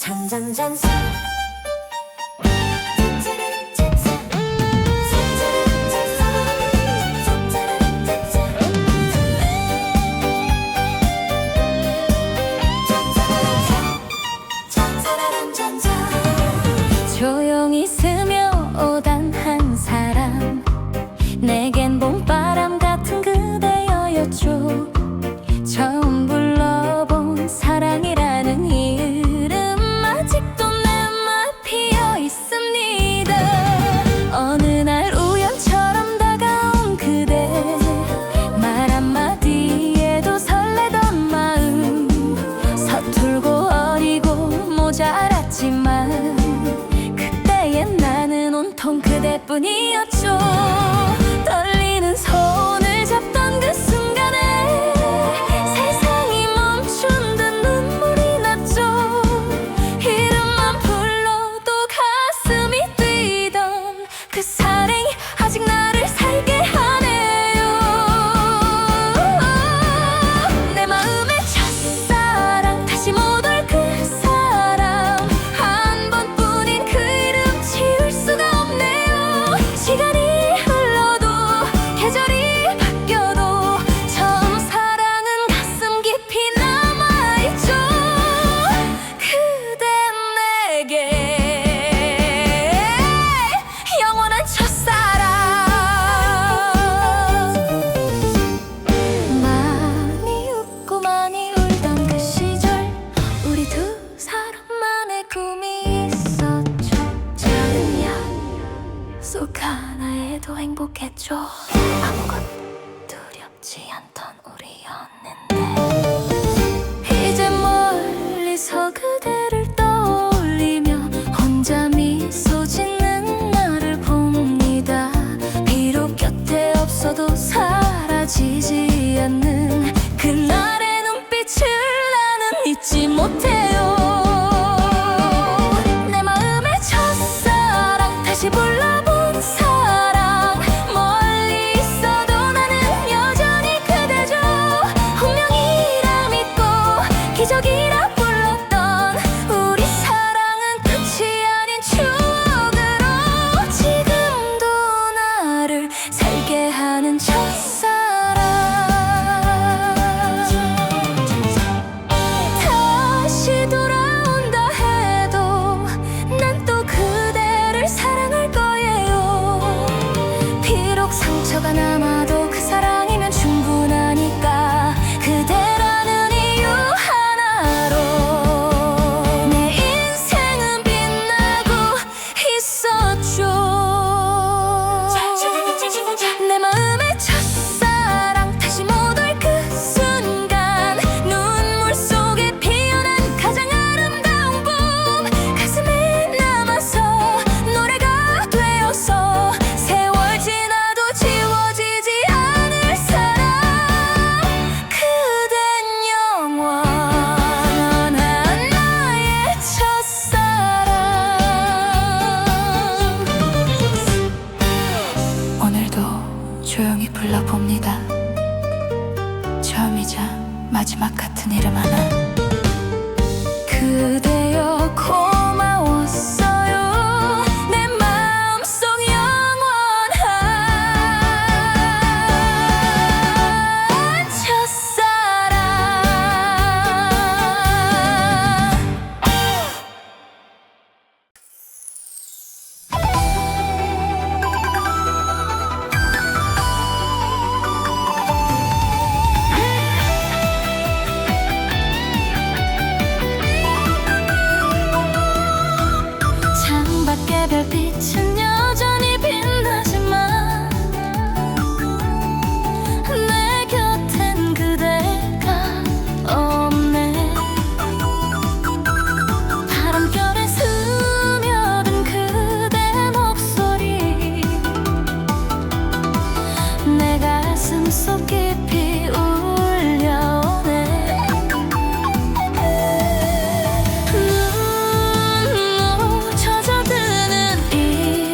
잔잔잔잔 조용히 스며오던 한 사람, 내겐 봄바람 같은 그대여였죠. 처음 불러본 사랑이라는 이름, 아직도 내 맘 피어 있습니다. 어느 날 우연처럼 다가온 그대, 말 한마디에도 설레던 마음, 서툴고 어리고 모자랐지만 나는 온통 그대뿐이었죠. 떨리는 손을 잡던 그 순간에 세상이 멈춘 듯 눈물이 났죠. 이름만 불러도 가슴이 뛰던 그 사랑이 아직 나를 살게 하네요. 내 마음의 첫사랑, 다시 못 올 그 사람, 한 번뿐인 그 이름 지울 수가 없네요. 시간이 흘러도 계절이 바뀌어도 처음 사랑은 가슴 깊이 남아있죠. 그댄 내게 영원한 첫사랑. 많이 웃고 많이 울던 그 시절, 우리 두 사람만의 꿈이 있었죠. 작은 약속 하나에도 행복했죠. 아무것 두렵지 않던 우리였는데, 이제 멀리서 그대를 떠올리며 혼자 미소 짓는 나를 봅니다. 비록 곁에 없어도 사라지지 않는 그날의 눈빛을 나는 잊지 못해요. 내 마음의 첫사랑, 다시 불러본 사랑, 멀리 있어도 나는 여전히 그대죠. 운명이라 믿고 기적이라 불렀던 우리 사랑은 끝이 아닌 추억으로 지금도 나를 살게 하는 첫사랑. 다시 돌아온다 해도 난 또 그대를 사랑할 거예요. 비록 상처가 남아도 그 사랑이면 충분하니까, 그대라는 이유 하나로 내 인생은 빛나고 있었죠. 내 마음의 첫사랑, 다시 못 올 그 순간, 눈물 속에 피어난 가장 아름다운 봄, 가슴에 남아서 노래가 되어서 세월 지나도 지워지지 않을 사랑. 그댄 영원한 나의 첫사랑. 오늘도 조용히 불러봅니다. 처음이자 마지막 같은 이름 하나. 그대여 고마웠어요. 내 마음속 영원한 첫사랑. 창밖의 별빛은 여전히 빛나지만 내 곁엔 그대가 없네. 바람결에 스며든 그대 목소리, 내 가슴 속 깊이 울려오네. 눈물 젖어드는 이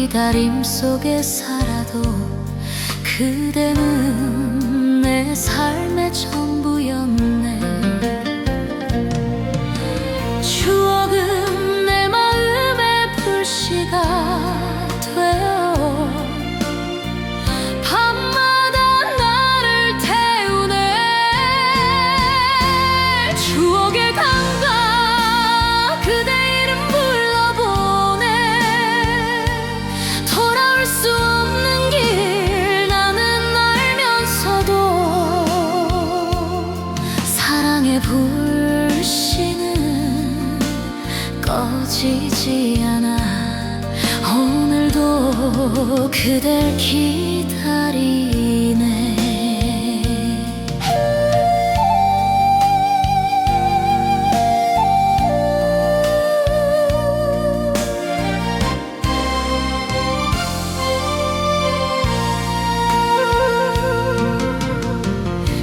기다림 속에 살아도 그대는 내 삶의 전부였네. 추억은 내 마음의 불씨가 되어 밤마다 나를 태우네. 추억의 강가 그대 이름 불러보네. 돌아올 수 없는 길 나는 알면서도 사랑의 불씨는 꺼지지 않아. 오늘도 그댈 기다리네.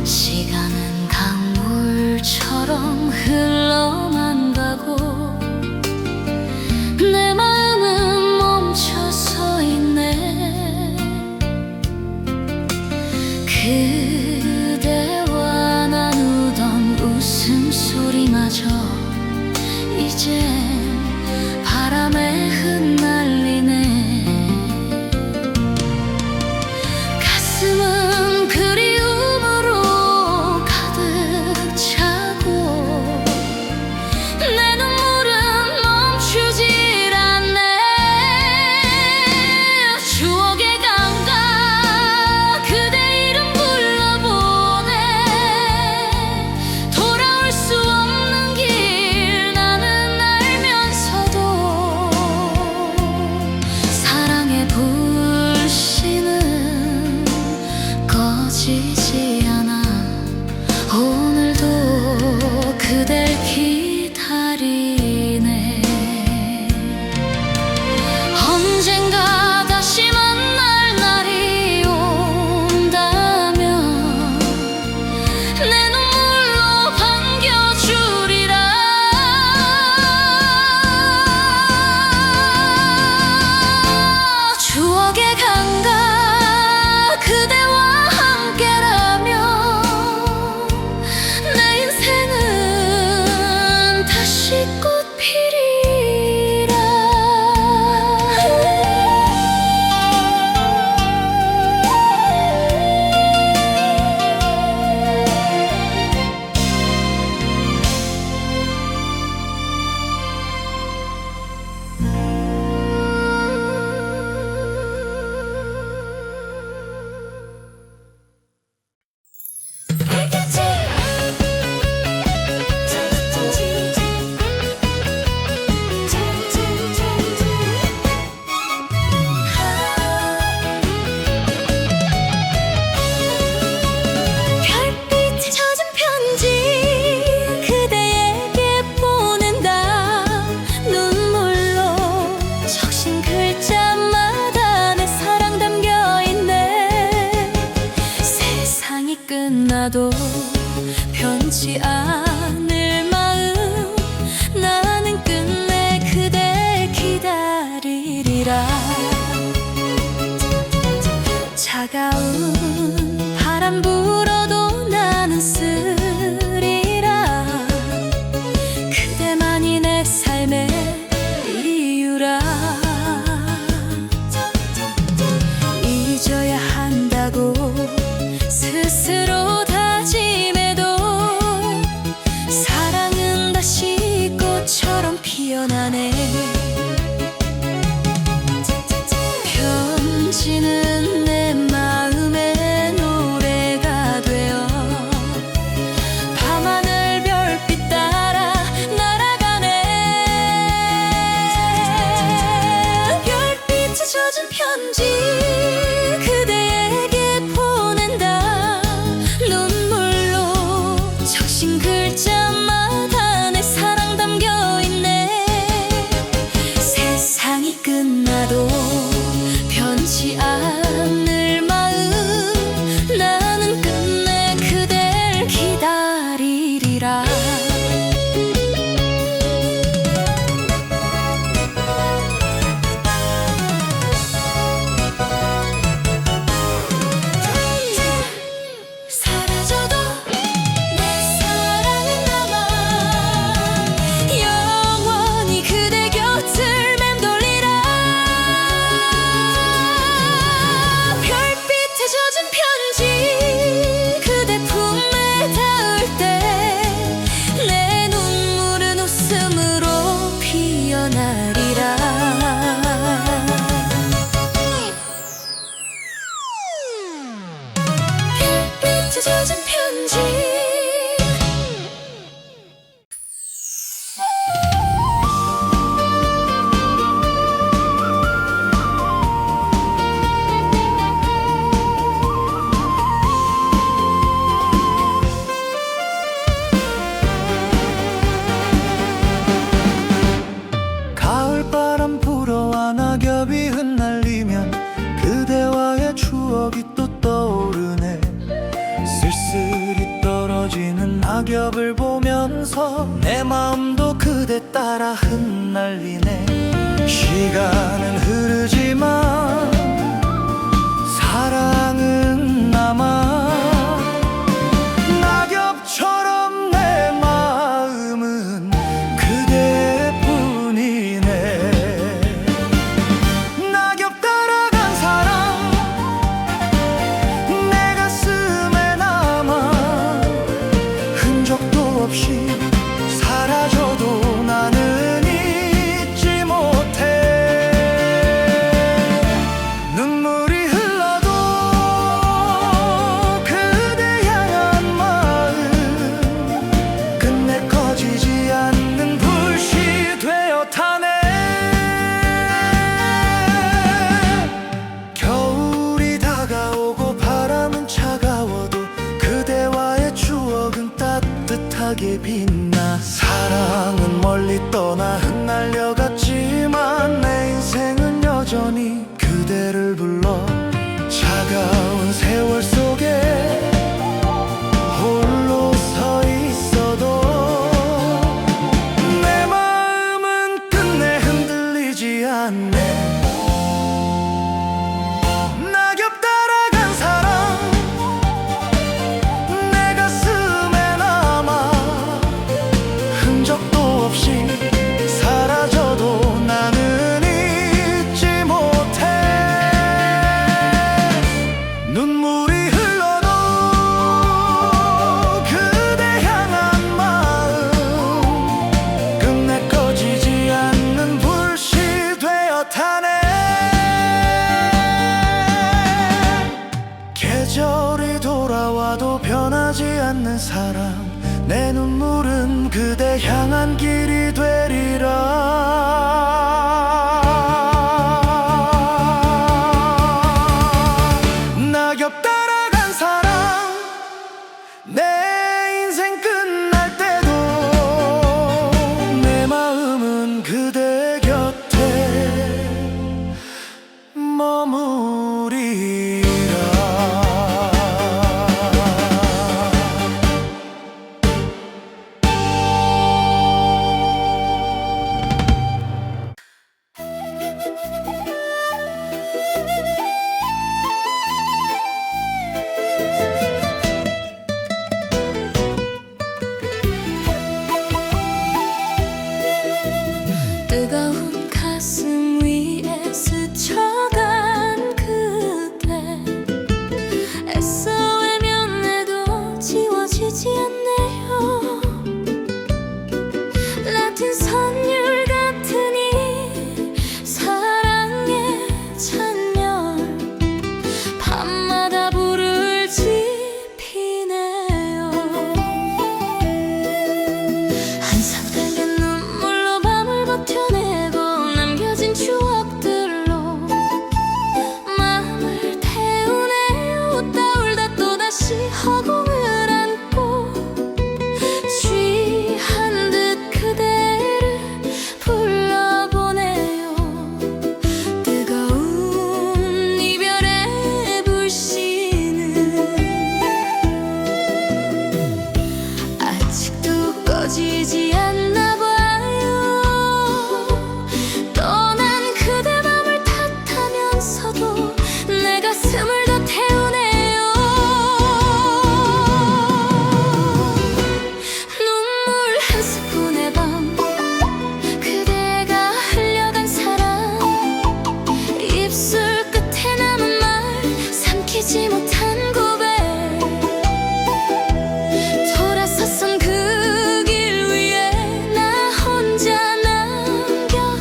시간은 강물처럼 흘러만 가고 내 마음은 멈춰서 있네. 그대와 나누던 웃음소리마저 이제 바람에 흩날리네. 가슴은 그리움으로 가득 차고 내 눈물은 멈추질 않네. 추억의 강가 그대 이름 불러보네. 돌아올 수 없는 길 나는 알면서도 사랑의 불씨는 꺼지지 않아. 오늘도 그댈 기다리네. 언젠가 다시 만날 날이 온다면 내 눈물로 반겨주리라. 추억의 강가 그대와 함께라면 내 인생은 다시 꽃 피리라. 별빛에 젖은 편지 그대에게 보낸다. 눈물로 적신 글자마다 내 사랑 담겨있네. 세상이 끝나도 변치 않을 마음 나는 끝내 그댈 기다리리라. 차가운 바람 불어도 나는 쓰리라. 그대만이 내 삶의 이유라. 잊어야 한다고 스스로 다짐해도 사랑은 다시 꽃처럼 피어나네. 편지는 내 마음의 노래가 되어 밤하늘 별빛 따라 날아가네. 별빛에 젖은 편지 그대에게 보낸다. 눈물로 적신 글자마다 내 사랑 담겨있네. 세상이 끝나도 변치 않을 변하리라. 별빛에 젖은 편지. 가을바람 불어와 낙엽이 흩날리면 그대와의 추억이 또 떠오르네. 쓸쓸히 떨어지는 낙엽을 보면서 내 마음도 그대 따라 흩날리네. 시간은 흐르지만 사랑은 남아. 낙엽처럼 내 마음은 그대뿐이네. 낙엽 따라간 사랑 내 가슴에 남아. 흔적도 없이 사라져도 나는 잊지 못해. 눈물이 흘러도 그대 향한 마음 끝내 꺼지지 않는 불씨 되어 타네. 겨울이 다가오고 바람은 차가워도 그대와의 추억은 따뜻하게 빛나. 사랑은 멀리 떠나 흩날려갔지만 내 인생은 여전히 그대를 불러. 차가운 세월 속에 홀로 서 있어도 내 마음은 끝내 흔들리지 않네. 낙엽 따라간 사랑 내 가슴에 남아. 흔적도 없이 사라져도 나는 잊지 못해. 눈물이 흘러도 그대 향한 마음 끝내 꺼지지 않는 불씨 되어 타네. 계절이 돌아와도 변하지 않는 사랑 내 눈물은 그대 향한 길이 되리라. 낙엽 따라간 사랑 내 인생 끝날 때도 내 마음은 그대 곁에 머무리라. 뜨거운 가슴 위에 스쳐간 그대. 애써 외면해도 지워지지 않네요. 라틴 선율 같은 이 사랑의 찬열 밤마다 불을 지피네요. 한상 달린 눈물로 밤을 버텨내고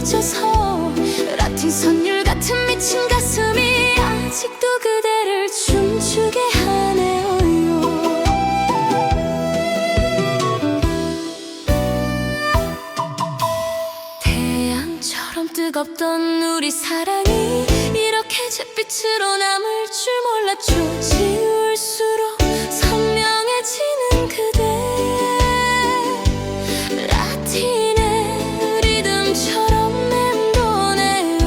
맺혀서 라틴 선율 같은 미친 가슴이 아직도 그대를 춤추게 하네요. 태양처럼 뜨겁던 우리 사랑이 이렇게 잿빛으로 남을 줄 몰랐죠. 지울수록 선명해지는 그대, 라틴의 리듬처럼 맴도네요.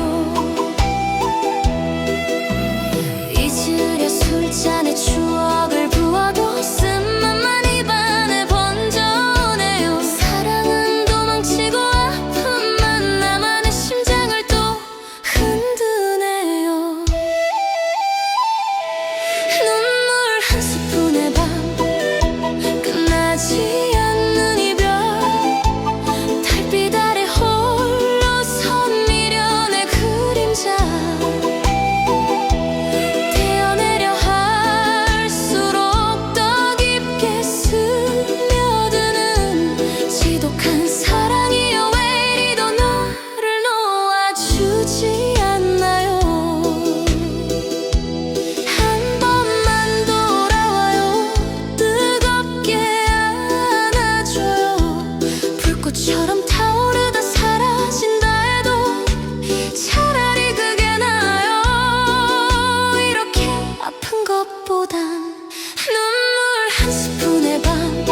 잊으려 술잔에 추억을 부어도 쓴맛만 입안에 번져오네요. 사랑은 도망치고 아픔만 나만의 심장을 또 흔드네요. 눈물 한 스푼의 밤, 끝나지 않는 이별, 달빛 아래 홀로 선 미련의 그림자, 태어내려 할수록 더 깊게 스며드는 지독한 사랑이여, 왜 이리도 나를 놓아주지 않나요? 한 번만 돌아와요. 뜨겁게 안아줘요. 불꽃처럼 타오르다 사라진다 해도 차라리 그게 나아요. 이렇게 아픈 것보단 눈물 한 스푼의 밤,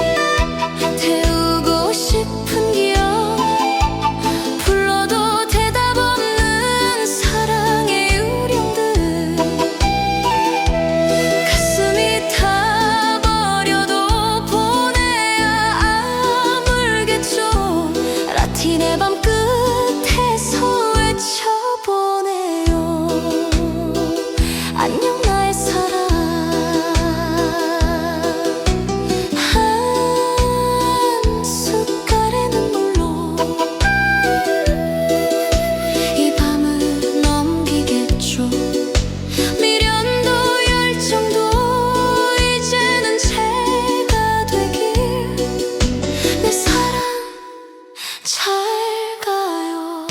태우고 싶은 기억, 불러도 대답 없는 사랑의 유령들, 가슴이 타버려도 보내야 아물겠죠. 라틴의 밤 끝에서 외쳐보네요. 안녕 나의 사랑. 한 숟갈의 눈물로 이 밤을 넘기겠죠. 미련도 열정도 이제는 제가 되길. 내 사랑 잘 가요.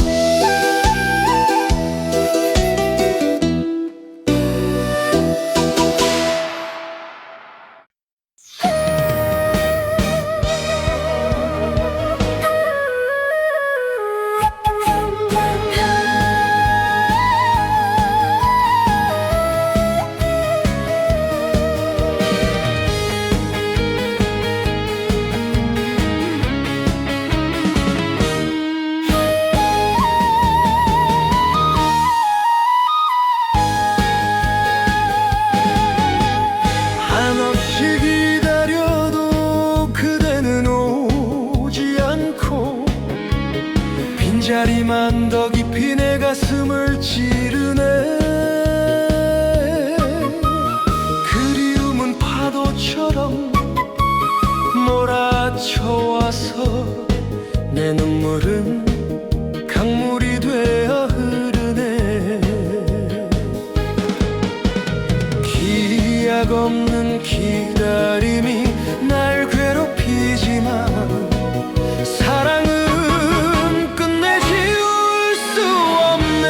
한없이 기다려도 그대는 오지 않고, 빈자리만 더 깊이 내 가슴을 찌르네. 그리움은 파도처럼 몰아쳐와서 내 눈물은 강물이 되어 흐르네. 기약 없는 기다림이 날 괴롭히지만 사랑은 끝내 지울 수 없네.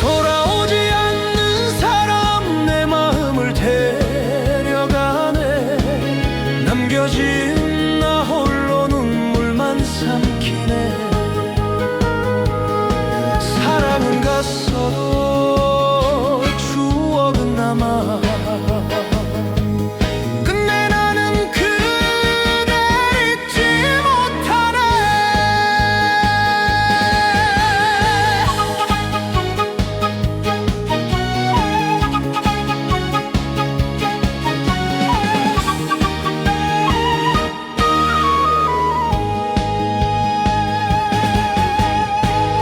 돌아오지 않는 사람 내 마음을 데려가네. 남겨진 나 홀로 눈물만 삼키네. 사랑은 갔어도 추억은 남아. 근데 나는 그댈 잊지 못하네.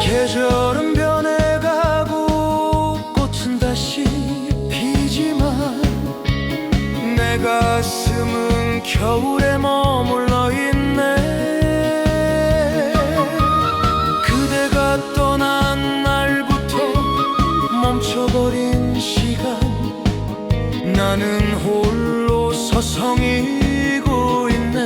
계절은 변해가고 꽃은 다시 피지만 내 가슴은 겨울에 머물러 있네. 그대가 떠난 날부터 멈춰버린 시간, 나는 홀로 서성이고 있네.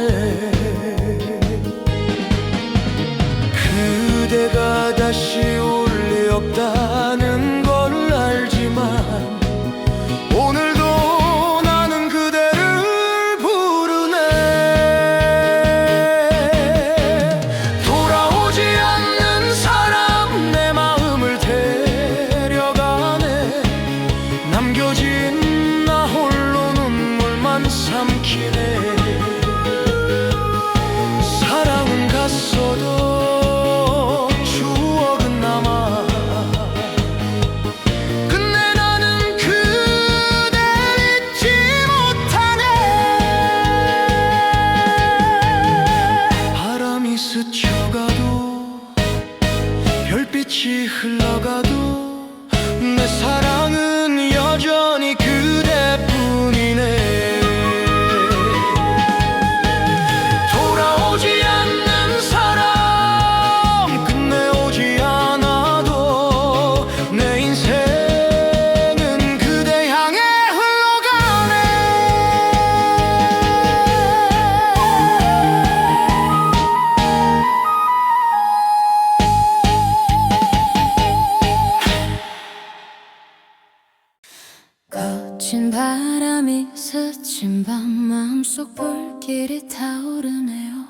흘러가도 별빛이 흘러가도 내 사랑은 여전히 그대뿐이네. 돌아오지 않는 사람 끝내 오지 않아도 내 인생은 그대 향해 흘러가네. 거친 바람이 스친 밤 마음속 불길이 타오르네요.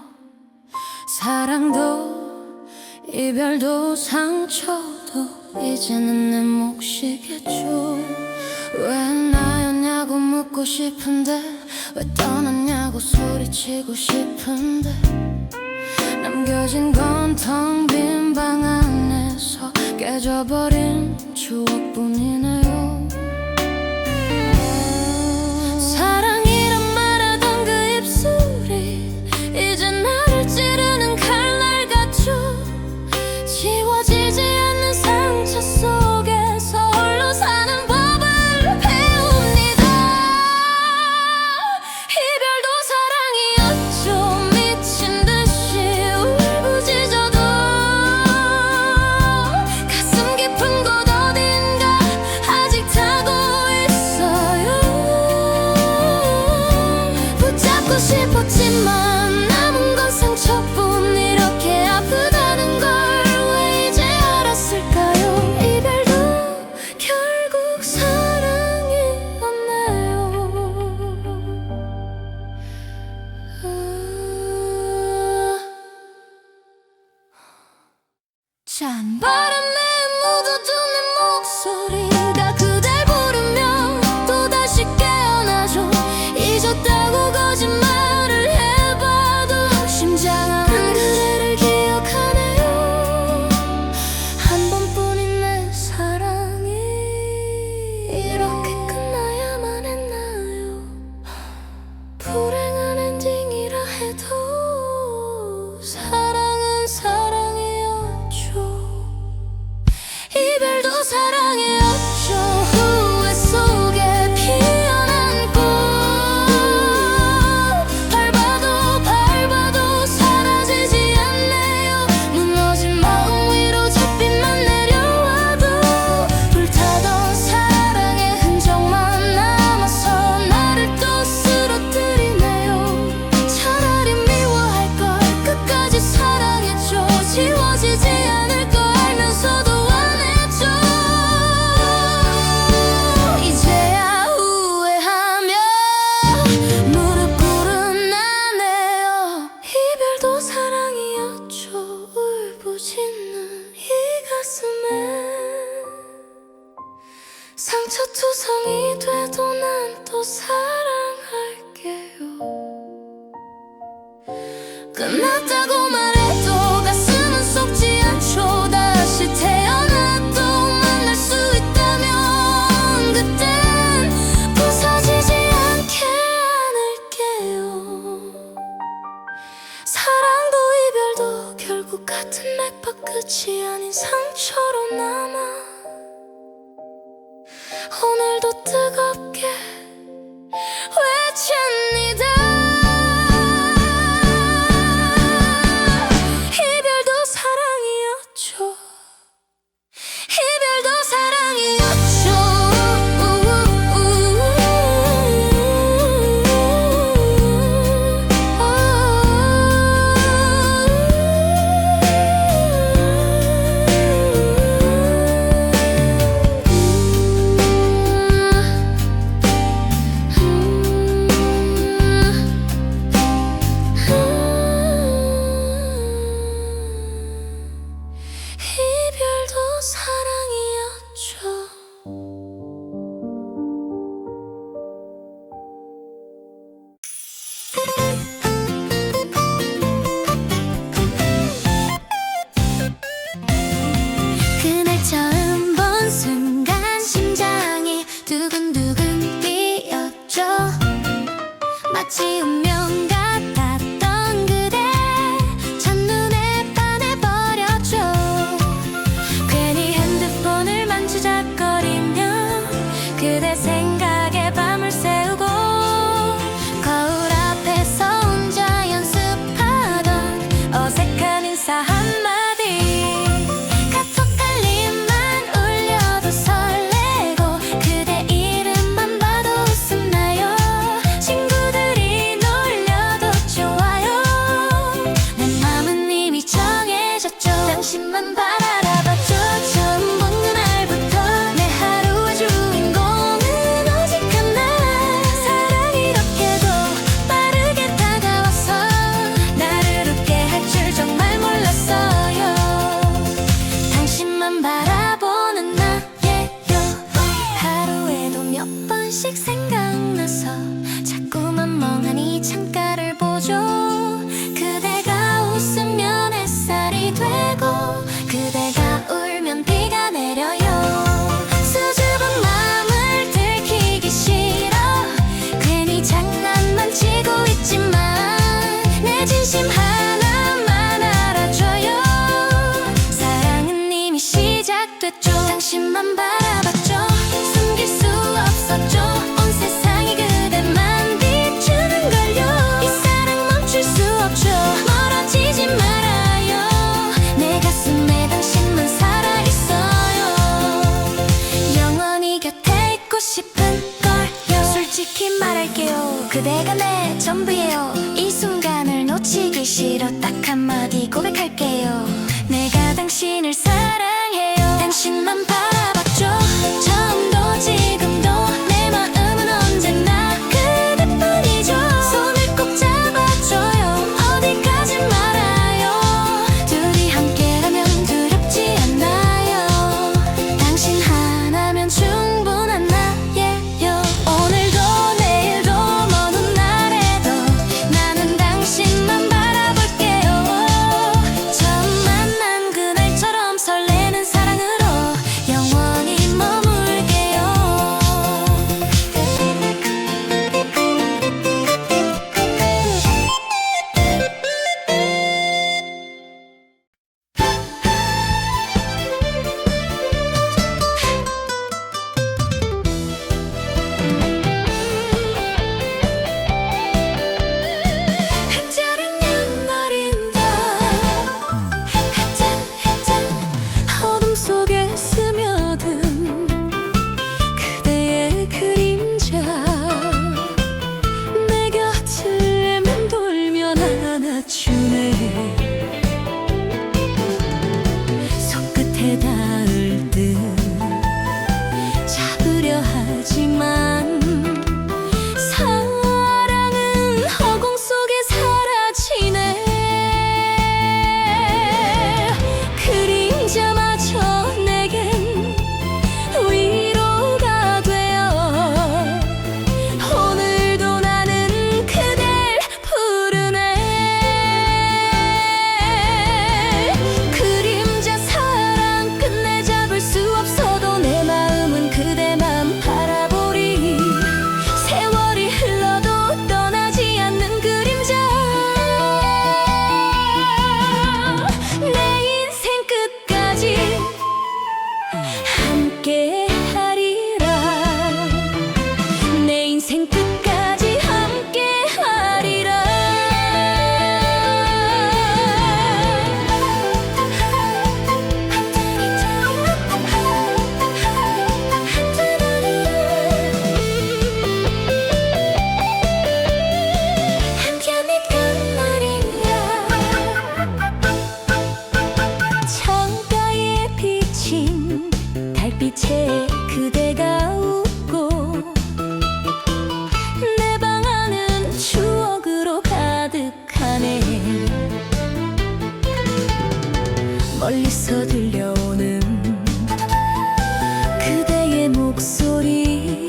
사랑도 이별도 상처도 이제는 내 몫이겠죠. 왜 나였냐고 묻고 싶은데 왜 떠났냐고 소리치고 싶은데 남겨진 건 텅 빈 방 안에서 깨져버린 추억뿐이네요. 사랑이란 말하던 그 입술이 이제 나를 찌르는 칼날 같죠. 지워지지 않는 상처 속에서 홀로 사는 법을 배웁니다. 이별도 사랑이었죠. 미친 듯이 울부짖어도 가슴 깊은 곳 어딘가 아직 타고 있어요. 붙잡고 싶었지만 남은 건 상처뿐. 이렇게 아프다는 걸 왜 이제 알았을까요? 이별도 결국 사랑이었네요. 찬 바람에 묻어둔 내 목소리가 그댈 부르며 또다시 깨어나죠. 잊었다고 거짓말을 해봐도 심장은 그대를 기억하네요. 한 번뿐인 내 사랑이 이렇게 끝나야만 했나요? 불행한 엔딩이라 해도 사랑은 사랑이었죠. 이별도 사랑이었죠. 후회 속에 피어난 꽃 밟아도 밟아도 사라지지 않네요. 무너진 마음 위로 잿빛만 내려와도 불타던 사랑의 흔적만 남아서 나를 또 쓰러뜨리네요. 차라리 미워할 걸 끝까지 사랑했죠. 지워지지 않을 거 알면서도 안 했죠. 이제야 후회하며 무릎 꿇으나네요. 이별도 사랑이었죠. 울부짖는 이 가슴에 상처투성이 돼도 난 또 사랑할게요. 끝났다고 말해도 가슴은 썩지 않죠. 다시 태어나도 만날 수 있다면 그땐 부서지지 않게 안을게요. 사랑도 이별도 결국 같은 맥박 끝이 아닌 상처로 남아 오늘도 뜨겁게 외칩니다. 이별도 사랑이었죠. 이별도 사랑이었죠. 멀리서 들려오는 그대의 목소리,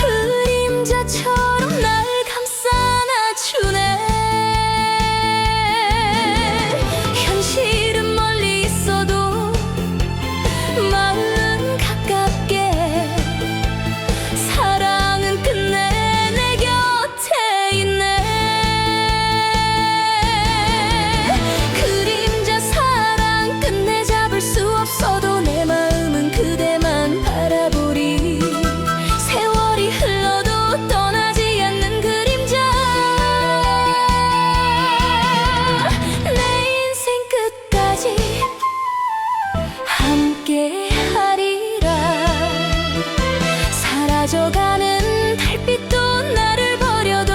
그림자처럼 날 감싸 안아주네. 현실은 멀리 있어도 마음은 가깝게, 사랑은 끝내 내 곁에 있네. 그림자 사랑 끝내 잡을 수 없어도 내 마음은 그대만 바라보리. 세월이 흘러도 떠나지 않는 그림자, 내 인생 끝까지 함께 하리라. 사라져가는 달빛도 나를 버려도,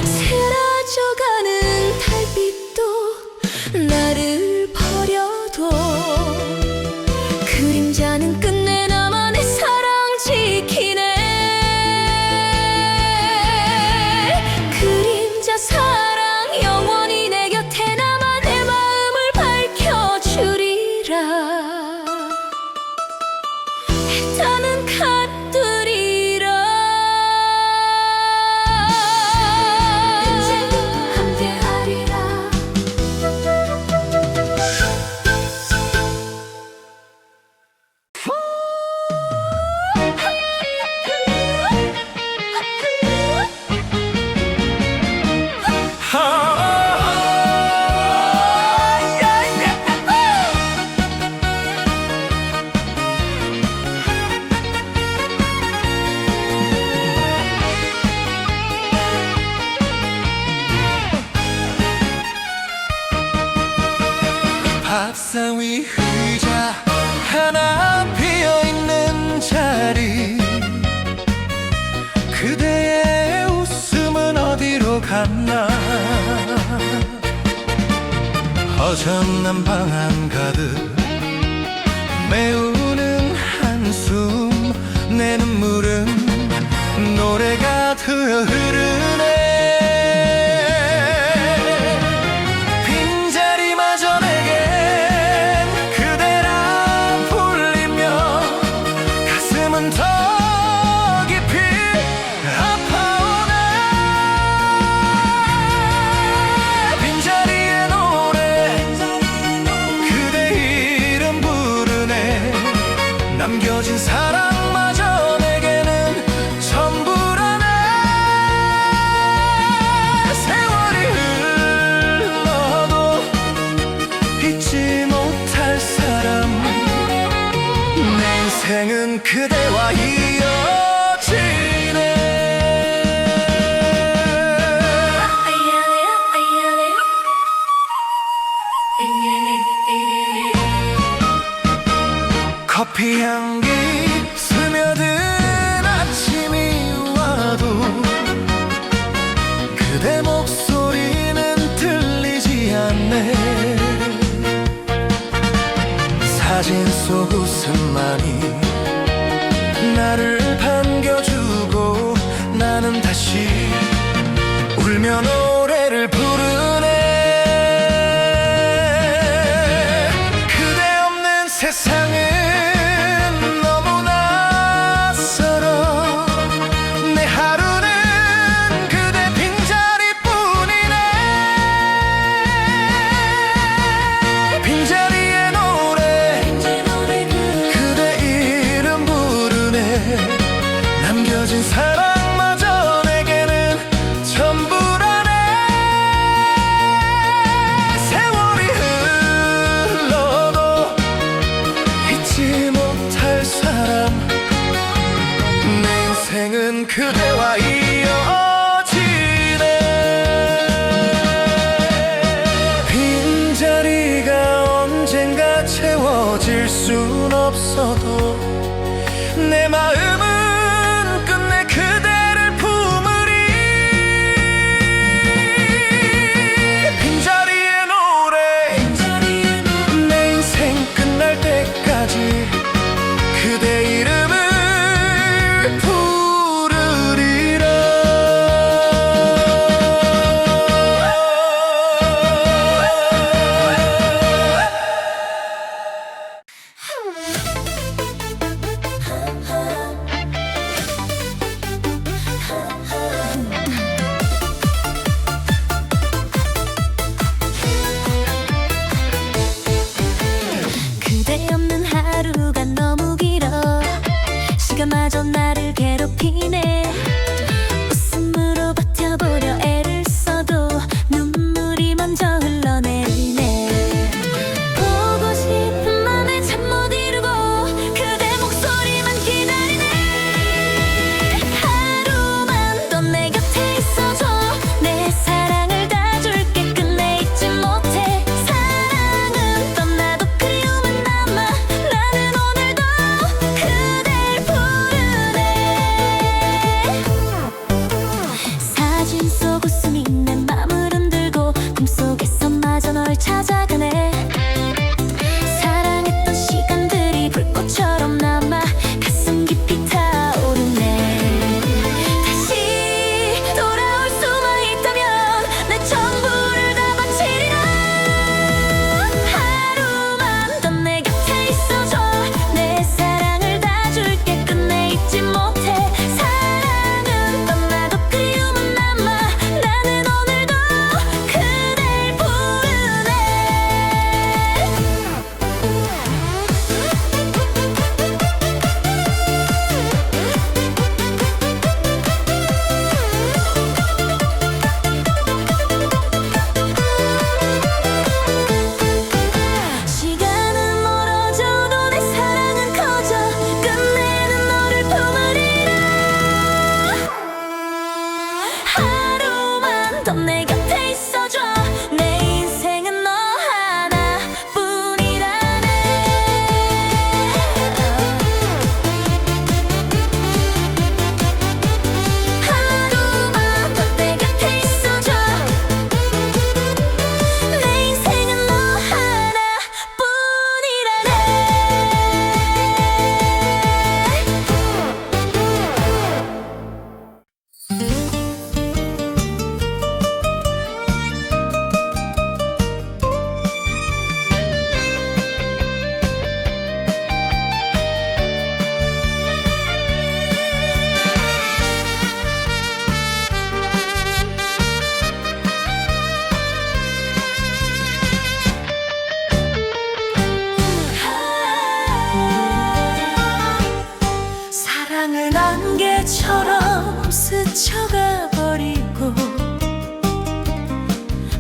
사라져가는 달빛도 나를 버려도, 그림자는 끝내 나만의 사랑 지키네. 그림자 사랑 영원히 내 곁에 남아 내 마음을 밝혀주리라. 일단은 가두리라. 인생도 함께하리라. 밥상 위 의자 하나 비어있는 자리, 그대의 웃음은 어디로 갔나. 허전한 방 한가득 메우는 한숨, 내 눈물은 노래가 되어 흐르네. 빈자리마저 내겐 그대라 불리며 가슴은 더 깊이 아파오네. 빈자리에 노래 그대 이름 부르네. 남겨진 사랑마저 내게는 전부라네. 세월이 흘러도 잊지 못할 사람, 내 인생은 그대와 이어지네. 커피 향기 스며든 아침이 와도 그대 목소리는 들리지 않네. 사진 속 웃음만이 나를 반겨주고, 나는 다시 울며 노래를 부르네. 그대 없는 세상은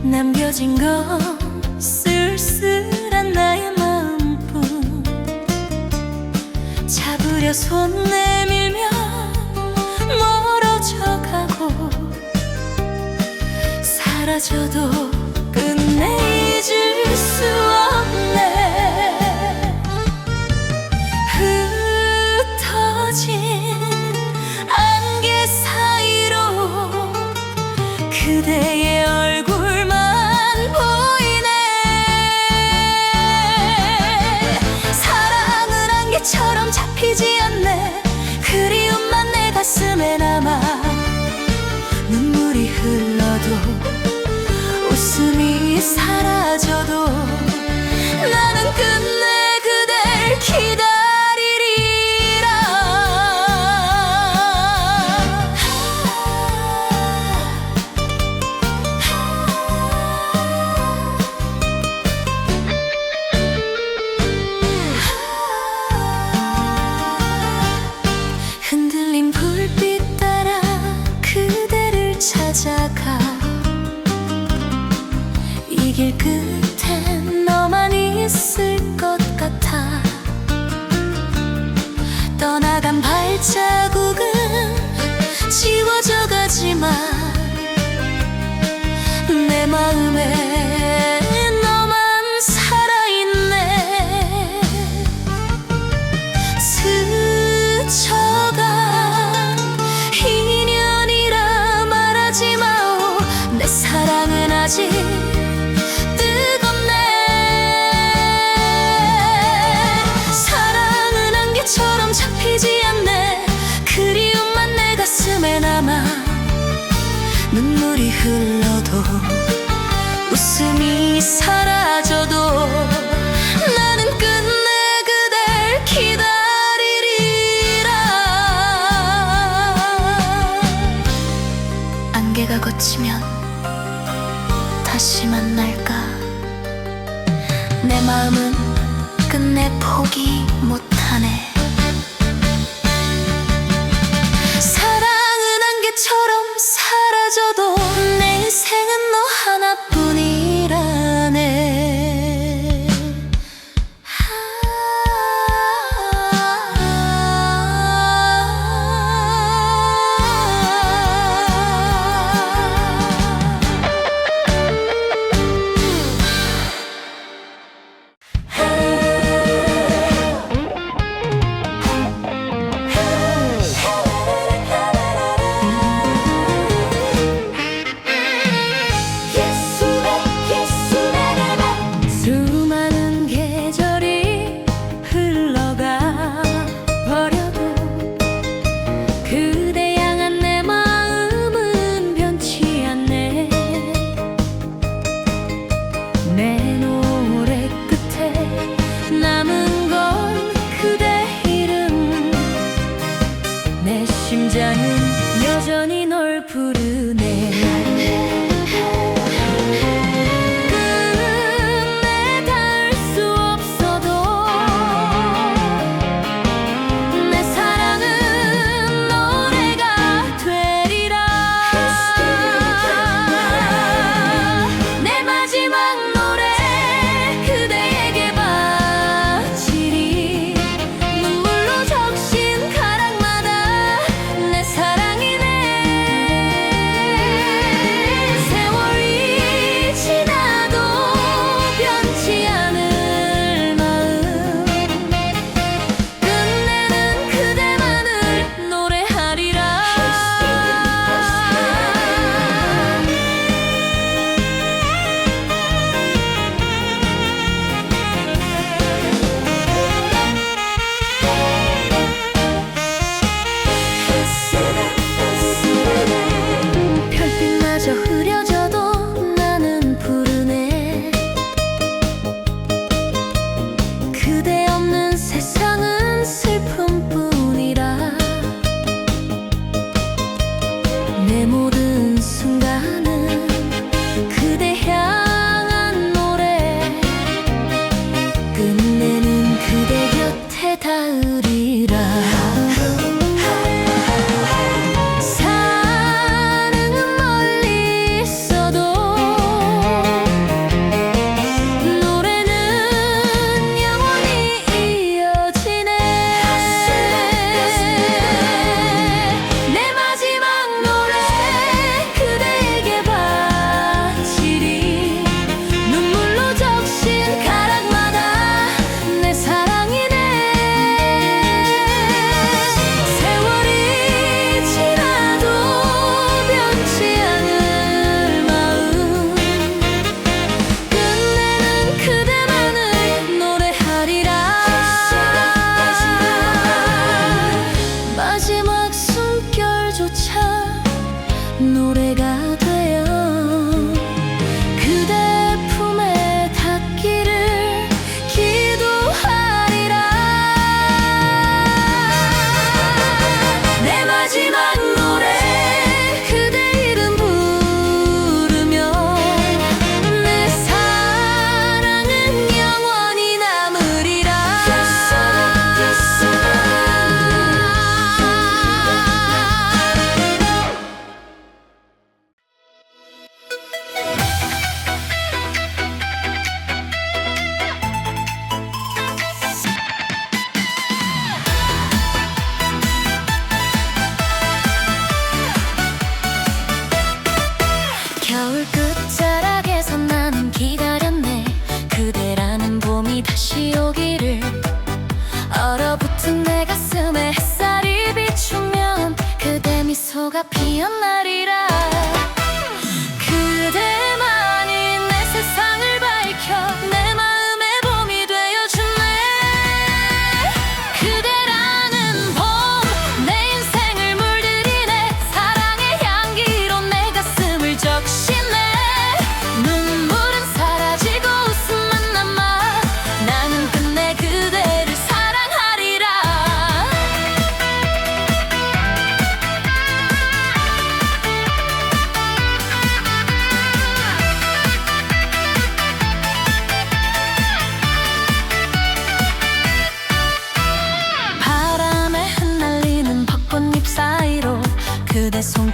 남겨진 건 쓸쓸한 나의 마음뿐. 잡으려 손 내밀면 멀어져 가고, 사라져도 끝내 잊을 수 없네. 흩어진 안개 사이로 그대의 얼굴만 보이네. 사랑은 안개처럼 잡히지 않네. 그리움만 내 가슴에 남아. 눈물이 흘러도 웃음이 사라져도 나는 끝내 그댈 기다리리라. 흔들린 불빛 따라 그대를 찾아가. 이 길 끝엔 너만 있을 것 같아. 떠나간 발자국은 지워져 가지만 내 마음에 너만 살아있네. 스쳐간 인연이라 말하지 마오. 내 사랑은 아직 뜨겁네. 사랑은 안개처럼 잡히지 않네. 그리움만 내 가슴에 남아. 눈물이 흘러도 웃음이 사라져도 나는 끝내 그댈 기다리리라. 안개가 걷히면 다시 만날까? 내 마음은 끝내 포기 못하네. 사랑은 안개처럼 사라져도 내 인생은 너 하나뿐이라네. 수많은 계절이 흘러가 버려도 그대 향한 내 마음은 변치 않네. 내 노래 끝에 남은 건 그대 이름. 내 심장은 여전히 널 부르네.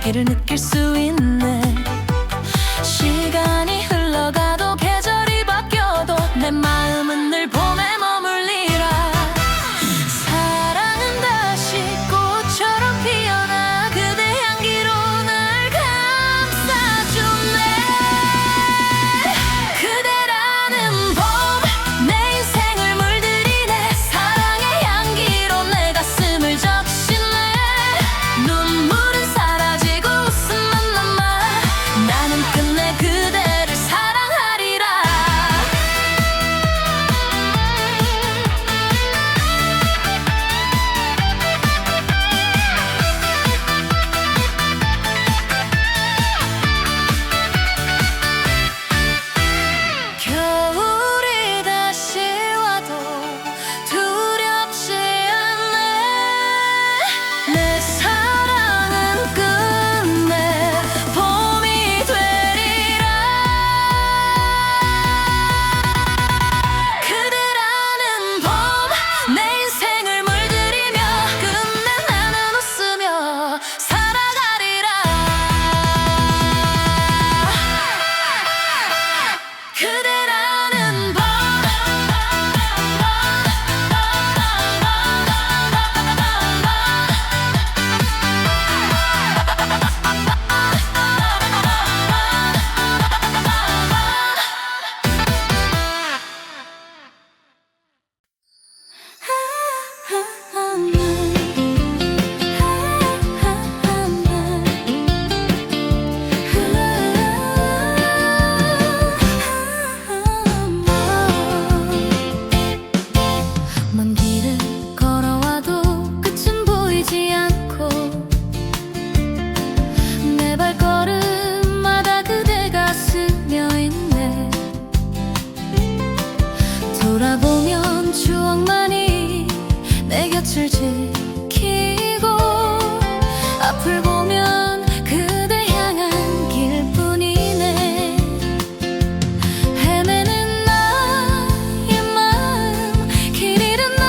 향기를 느낄 수 있네. 시간이 흘러가도 계절이 바뀌어도 내 마음은 늘 봄에 머물리라. 사랑은 다시 꽃처럼 피어나 그대 향기로 날 감싸주네. 그대라는 봄 내 인생을 물들이네. 사랑의 향기로 내 가슴을 적시네. 눈물은 사라지고 웃음만 남아 나는 끝내 그대를 사랑하리라. 겨울이 다시 와도 두렵지 않네. 내 사랑은 끝내 봄이 되리라. 그대라는 봄 내 인생을 물들이며 끝내 나는 웃으며 살아가리라. 그대라는 봄 먼 길을 걸어와도 끝은 보이지 않고 내 발걸음마다 그대가 스며있네. 돌아보면 추억만이 내 곁을 지키고 앞을 보면 그대 향한 길뿐이네. 헤매는 나의 마음 길 잃은 나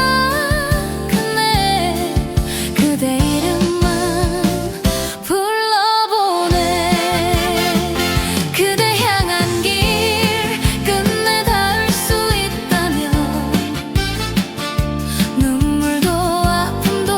끝내 그대 이름만 불러보네. 그대 향한 길 끝내 닿을 수 있다면 눈물도 아픔도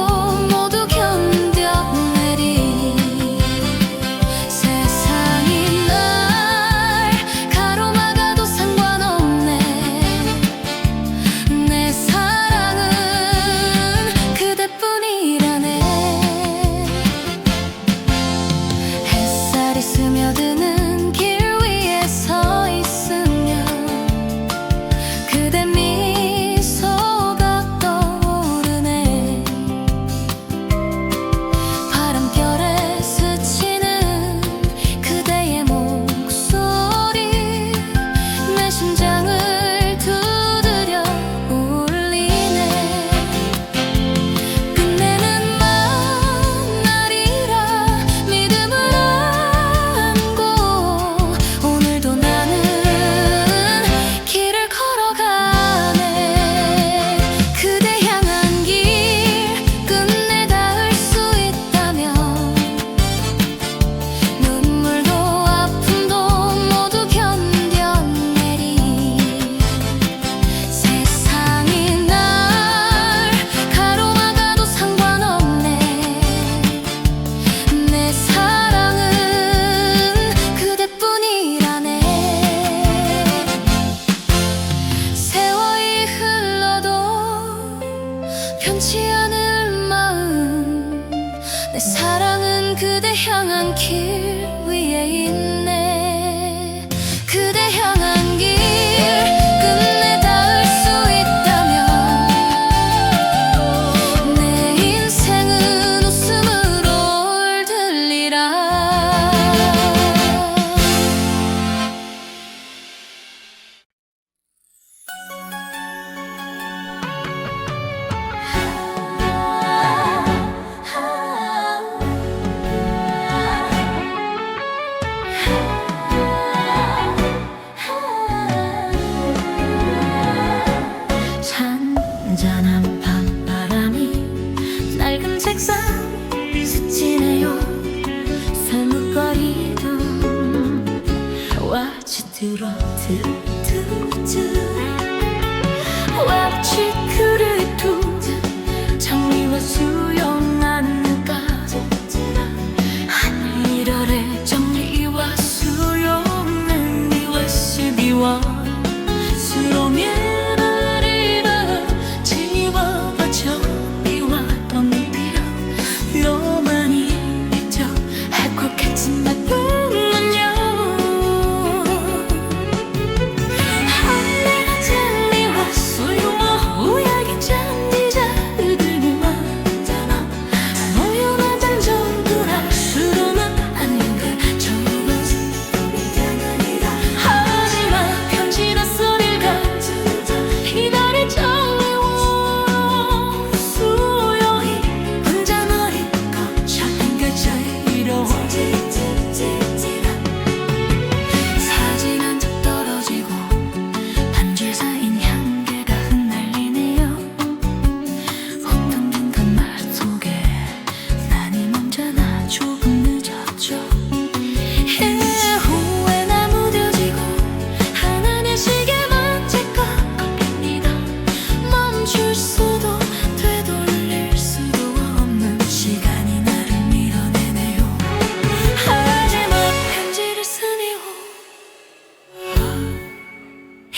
왁치 그래도 장미와 수영하는가 하늘 아래 장미와 수영은 니와 시비와 수로미라리라 지와와 저리와 덤비라 요만히 잊어 할곡했지만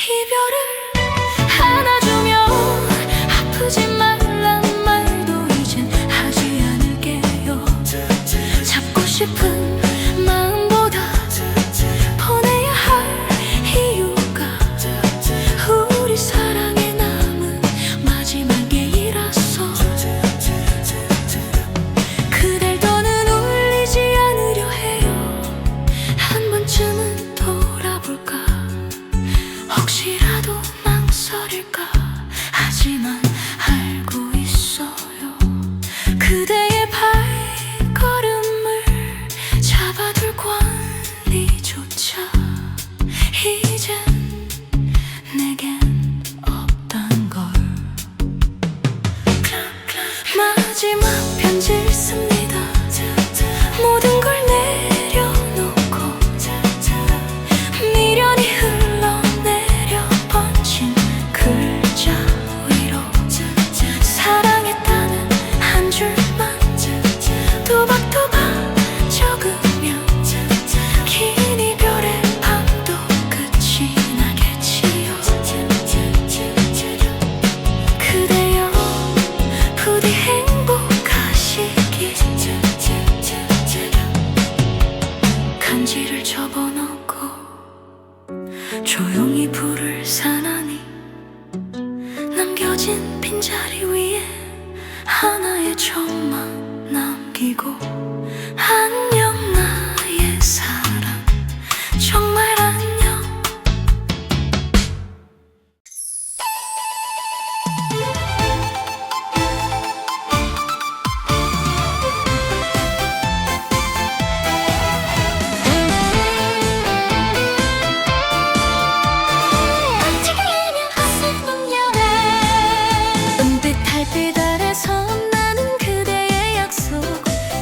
이별을 안아주며 아프지 말란 말도 이젠 하지 않을게요. 잡고 싶은 마음보다 보내야 할 이유가 우리 사랑에 남은 마지막 게이라서 그댈 더는 울리지 않으려 해요. 한 번쯤은 돌아볼까 혹시라도 망설일까 하지만 알고 있어요. 그대의 발걸음을 잡아둘 권리조차 이젠 내겐 없단 걸. 마지막 편지를 씁니다. 모든 걸 내려놓고 미련이 흘러내려 번진 글자 위로 사랑했다는 한 줄만 또박또박 적으면 긴 이별의 밤도 끝이 나겠지요. 그대여 부디 행복하시길. 간지를 접어놓고 조용히 불을 사나니 남겨진 빈자리 위에 하나의 점만 남기고 안녕 나의 사랑 정말 안녕. 지금이면 가슴은 연해 은빛 달빛 아래서 나는 그대의 약속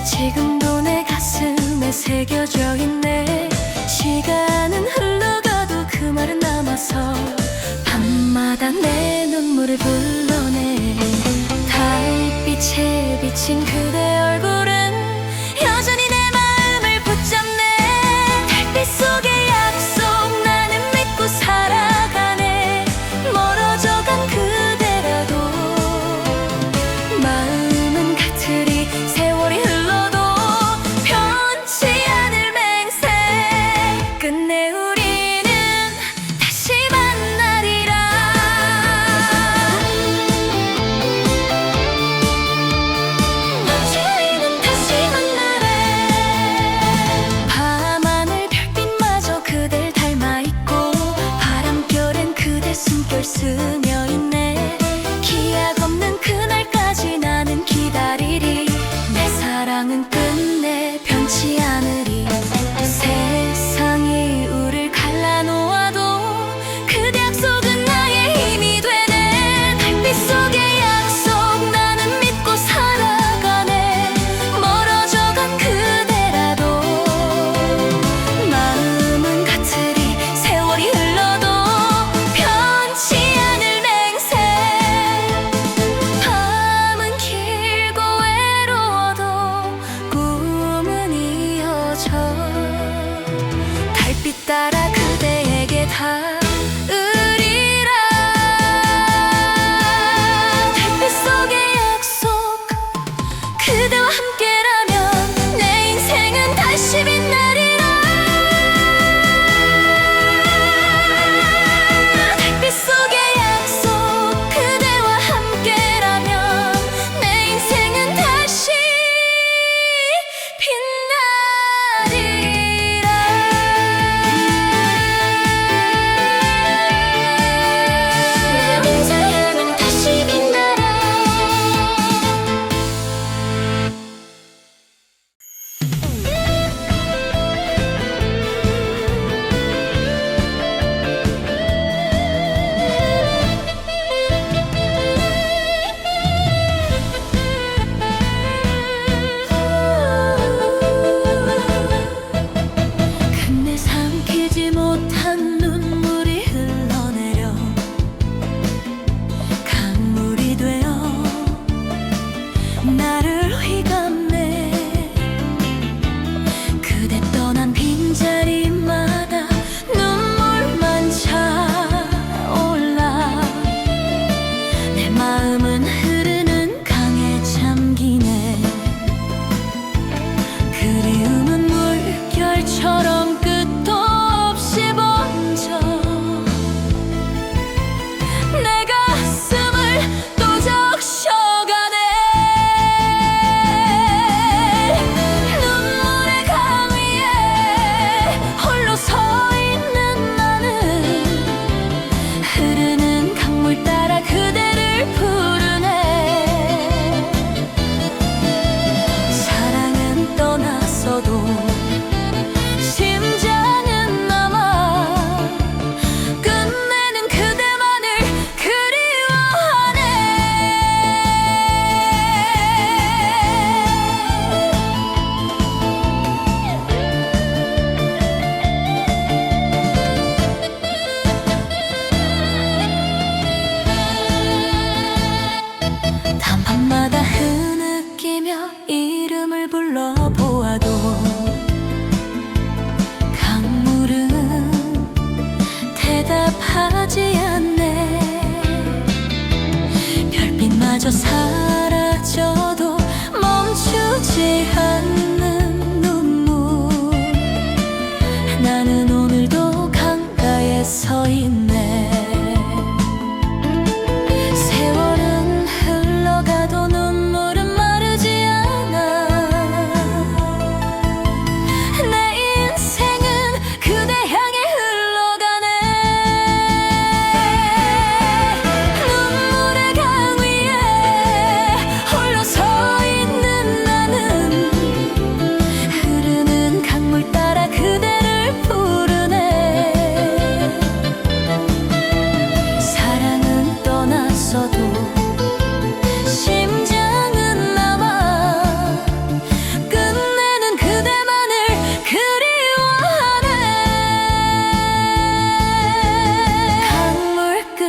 지금도 내 가슴에 새겨져 있네. 시간은 흘러가도 그 말은 남아서 밤마다 내 눈물을 불러내. 달빛에 비친 그대 얼굴은 여전히 내 마음을 붙잡네. 달빛 속의 약속 나는 믿고 살아가네. 멀어져간 그대라도 마음은 같으리. 세월이 흘러도 변치 않을 맹세. 끝내 우리는 다시 만나리라. 우리는 다시 만나래. 밤하늘 별빛마저 그댈 닮아있고 바람결엔 그대 숨결 스며있네. 기약 없는 그날까지 나는 기다리리. 내 사랑은 끝내 변치 않으리. 세상이 우릴 갈라놓아도 그대 약속은 나의 힘이 되네. 달빛 속의 약속 나는 믿고 살아가네. 멀어져간 그대라도 마음은 같으리. 세월이 흘러도 대답하지 않네. 별빛마저 사라져도 멈추지 않는 눈물. 나는 오늘도 강가에 서 있네. 세월은 흘러가도 눈물은 마르지 않아. 내 인생은 그대 향해 흘러가네. 눈물의 강 위에 홀로 서 있는 나는 흐르는 강물 따라 그대를 부르네. 사랑은 떠났어도 심장은 남아. 끝내는 그대만을 그리워하네. 강물 끝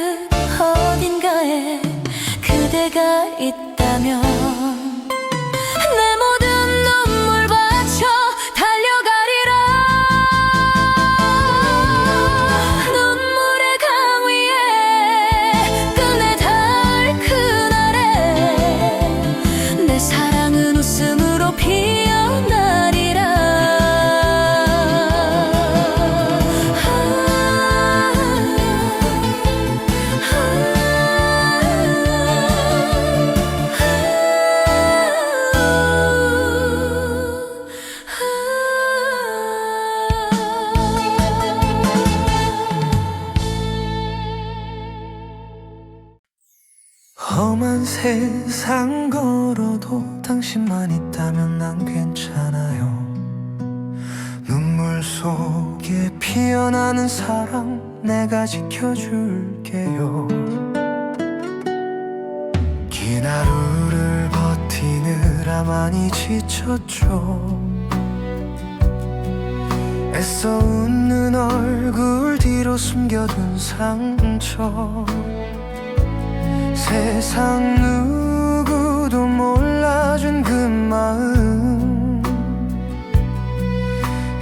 어딘가에 그대가 있다면 내 모든 눈물 바쳐 달려가리라. 눈물의 강 위에 끝내 닿을 그날에 내 사랑은 웃음으로 피어나리라. 험한 세상 걸어도 당신만 있다면 난 괜찮아요. 눈물 속에 피어나는 사랑 내가 지켜줄게요. 긴 하루를 버티느라 많이 지쳤죠. 애써 웃는 얼굴 뒤로 숨겨둔 상처. 세상 누구도 몰라준 그 마음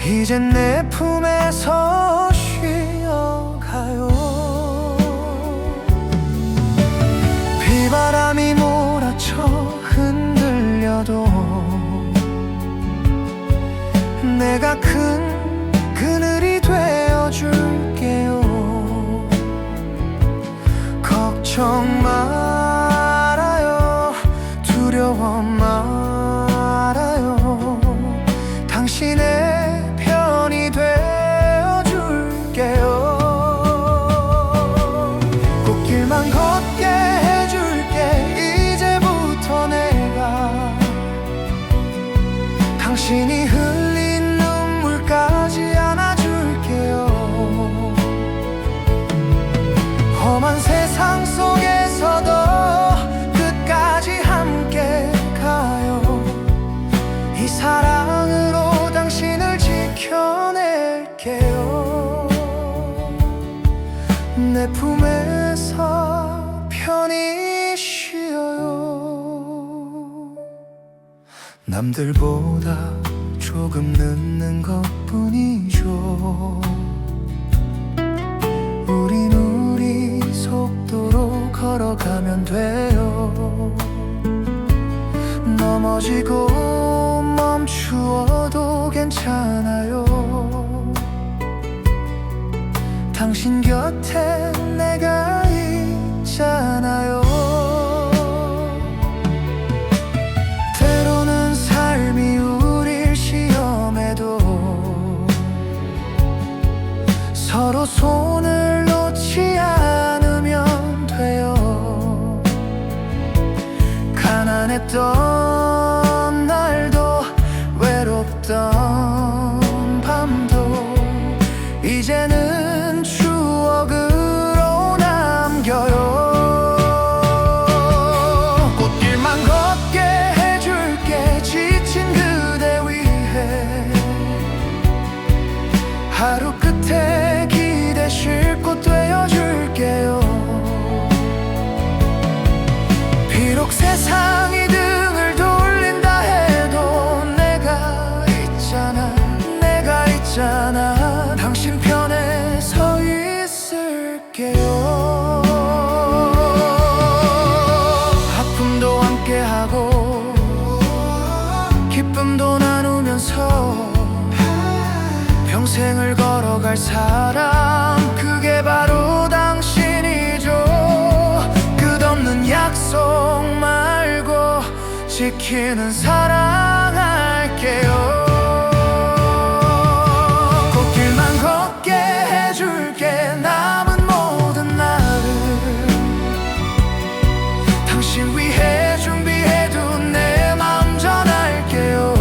이젠 내 품에서 쉬어가요. 비바람이 몰아쳐 흔들려도 내가 큰 그늘이 되어줄게요. 걱정 말아요. 두려워 말아요. 당신의 편이 되어줄게요. 꽃길만 걷게 해줄게. 이제부터 내가 당신이 흘린 눈물까지 안아줄게요. 험한 세상 속에서도 끝까지 함께 가요. 이 사랑으로 당신을 지켜낼게요. 내 품에서 편히 쉬어요. 남들보다 조금 늦는 것뿐이죠. 우린 우리 속도로 걸어가면 돼요. 넘어지고 멈추어도 괜찮아요. 당신 곁에 내가 있잖아요. 때로는 삶이 우릴 시험해도 서로 손을 놓지 않으면 돼요. 가난했던 날도 외롭던 밤도 이제는 추억으로 남겨요. 꽃길만 걷게 해줄게. 지친 그대 위해 하루 끝에 기대 쉴 곳 되어줄게요. 비록 세상이 등을 돌린다 해도 내가 있잖아. 내가 있잖아. 당신 편에 서 있을 갈 사람, 그게 바로 당신이죠. 끝없는 약속 말고 지키는 사랑할게요. 꽃길만 걷게 해줄게. 남은 모든 날을 당신 위해 준비해둔 내 맘 전할게요.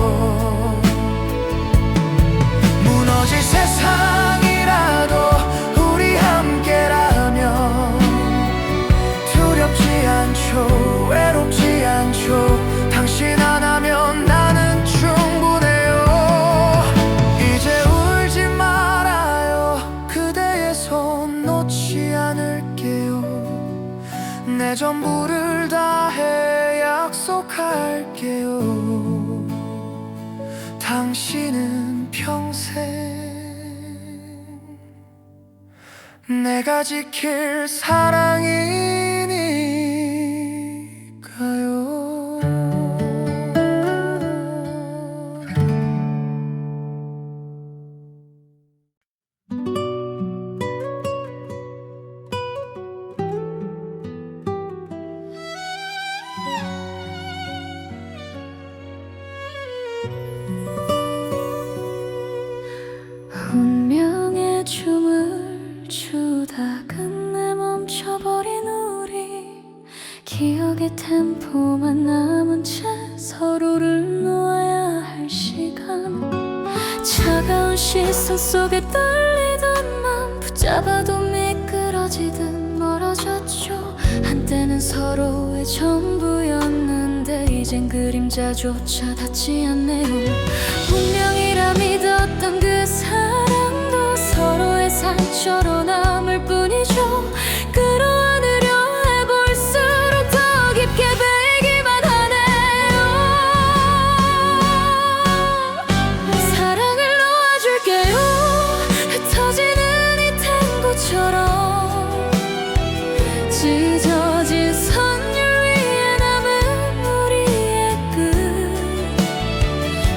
무너질 세상이라도 우리 함께라면 두렵지 않죠, 외롭지 않죠. 당신 하나면 나는 충분해요. 이제 울지 말아요. 그대의 손 놓지 않을게요. 내 전부를 다해 약속할게요. 당신은 평생 내가 지킬 사랑이니까요. 운명의 춤을 추다 끝내 멈춰버린 우리, 기억의 템포만 남은 채 서로를 놓아야 할 시간. 차가운 시선 속에 떨리던 맘 붙잡아도 미끄러지듯 멀어졌죠. 한때는 서로의 전부였는데 이젠 그림자조차 닿지 않네요. 운명이라 믿었던 그 사랑도 서로의 상처로 남을 뿐이죠. 끌어안으려 해볼수록 더 깊게 베기만 하네요. 사랑을 놓아줄게요. 흩어지는 이 탱고처럼 찢어진 선율 위에 남은 우리의 끝.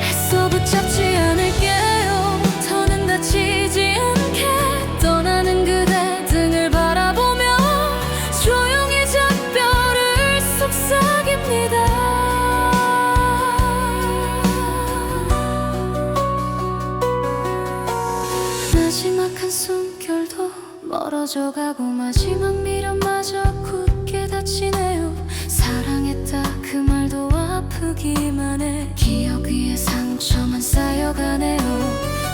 애써 붙잡지 않을게요. 더는 다치지 않게 떠나는 그대 등을 바라보며 조용히 작별을 속삭입니다. 마지막 한숨결도 멀어져가고 마지막 미련마저 굳게 닫히네요. 사랑했다 그 말도 아프기만 해. 기억 위에 상처만 쌓여가네요.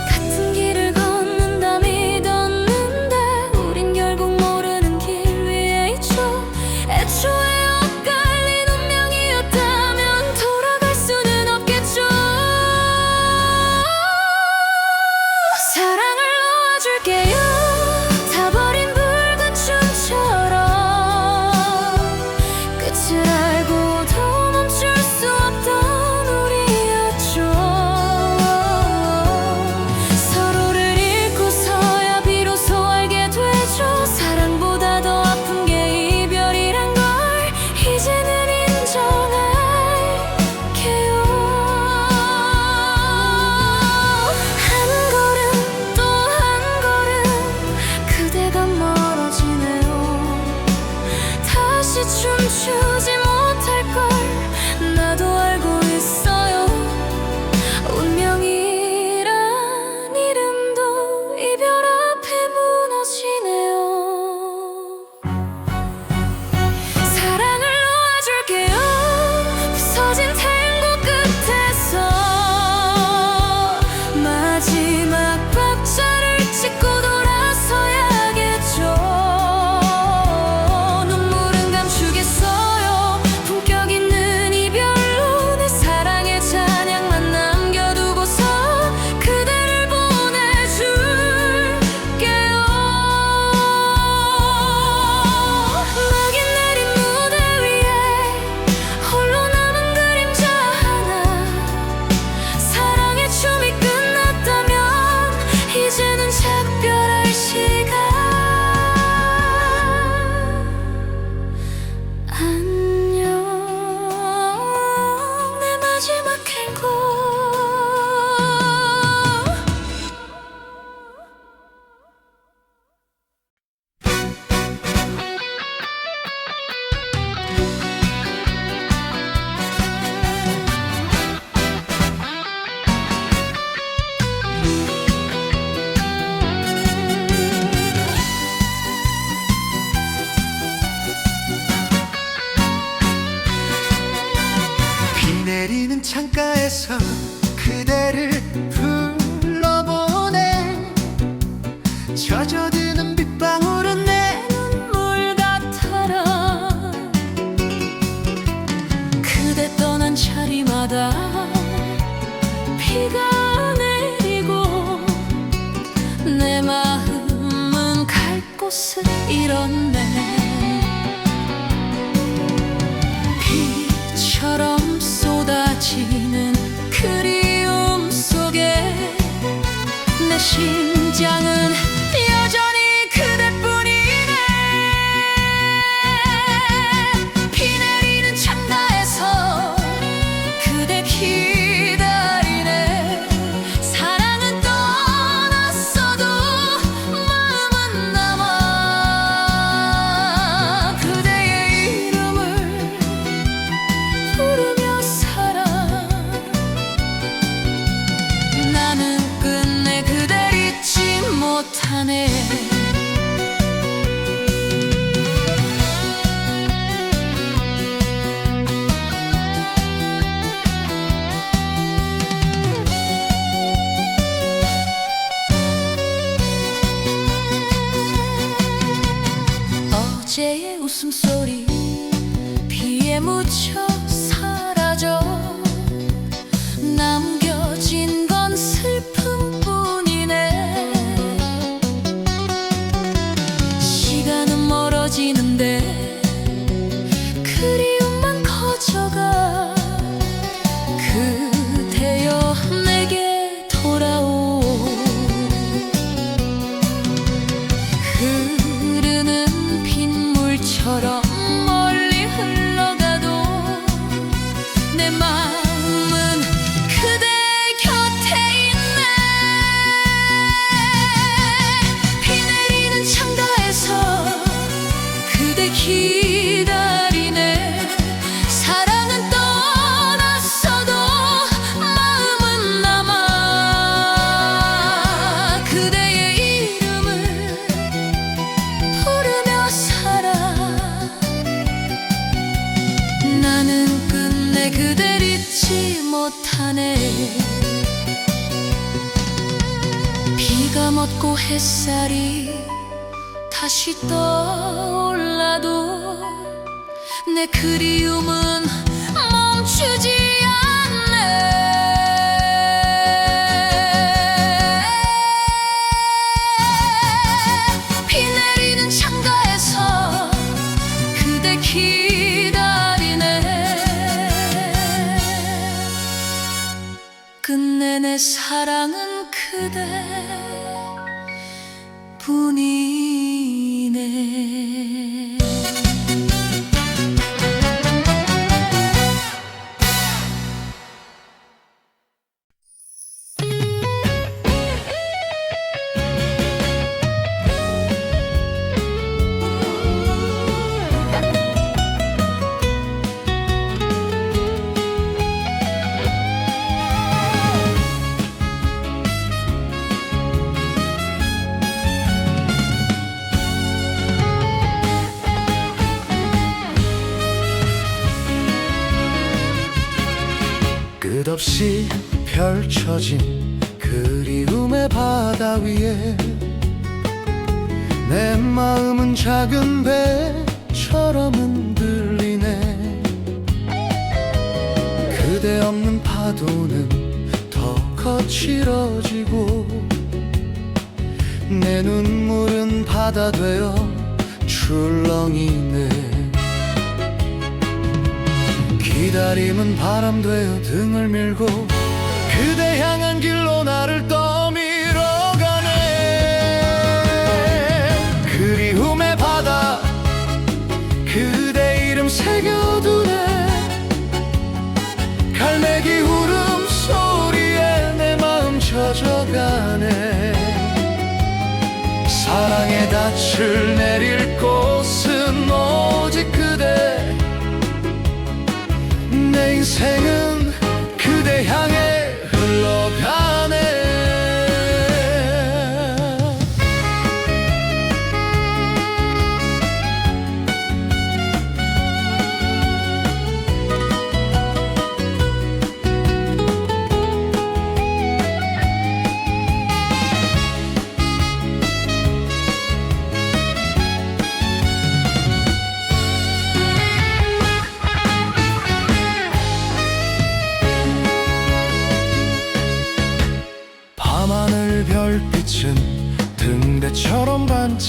같은 길을 걷는다 믿었는데 우린 결국 모르는 길 위에 있죠. 애초에 엇갈린 운명이었다면 돌아갈 수는 없겠죠. 사랑을 놓아줄게요. 타버린 붉은 춤처럼 끝을 알고도 멈출 수 없던 우리였죠. 서로를 잃고서야 비로소 알게 되죠. 사랑보다 더 아픈 게 이별이란 걸 이제는 인정할게요. 한 걸음 또 한 걸음 그대가 멀어지네요. 다시 춤추지 못할 걸 나도 알고 있어요. 운명이란 이름도 이별 앞에 무너지네요. 사랑을 놓아줄게요. 부서진 탱고 끝에서 마지막 박자를 찍고 돌아서야겠죠. 눈물은 감추겠어요. 창가에서 그대를 불러보네. 젖어드는 빗방울은 내 눈물 같아라. 그대 떠난 자리마다 비가 내리고 내 마음은 갈 곳을 잃었네. 비처럼 쏟아지는 그리움 속에 내 심장은 여전히 그대뿐이네. 비 내리는 창가에서 그대 기다리네. 사랑은 떠났어도 마음은 남아. 그대의 이름을 부르며 살아. 나는 끝내 그댈 잊지 못하네. 어제의 웃음소리 비에 묻혀 사라져. 남겨진 건 슬픔뿐이네. 시간은 멀어지는데 그리움만 커져가. 그대여 내게 돌아오. 흐르는 빗물처럼 멀리 흘러가도 내 마음은 그대 곁에 있네. 비 내리는 창가에서 그대 기다리네. 사랑은 떠났어도 마음은 남아. 그대의 이름을 부르며 살아. 나는 끝내 그댈 잊지 못하네. 비가 멎고 햇살이 다시 떠올라도 내 그리움은 멈추지 않네. 비 내리는 창가에서 그대 기다리네. 끝내 내 사랑은 그대 뿐이네. 끝없이 펼쳐진 그리움의 바다 위에 내 마음은 작은 배처럼 흔들리네. 그대 없는 파도는 더 거칠어지고 내 눈물은 바다 되어 출렁이네. 기다림은 바람 되어 등을 밀고 그대 향한 길로 나를 떠밀어가네. 그리움의 바다 그대 이름 새겨두네. 갈매기 울음소리에 내 마음 젖어가네. 사랑의 닻을 내릴 곳은 오직 그대. 내 인생은 그대 향해 흘러가네.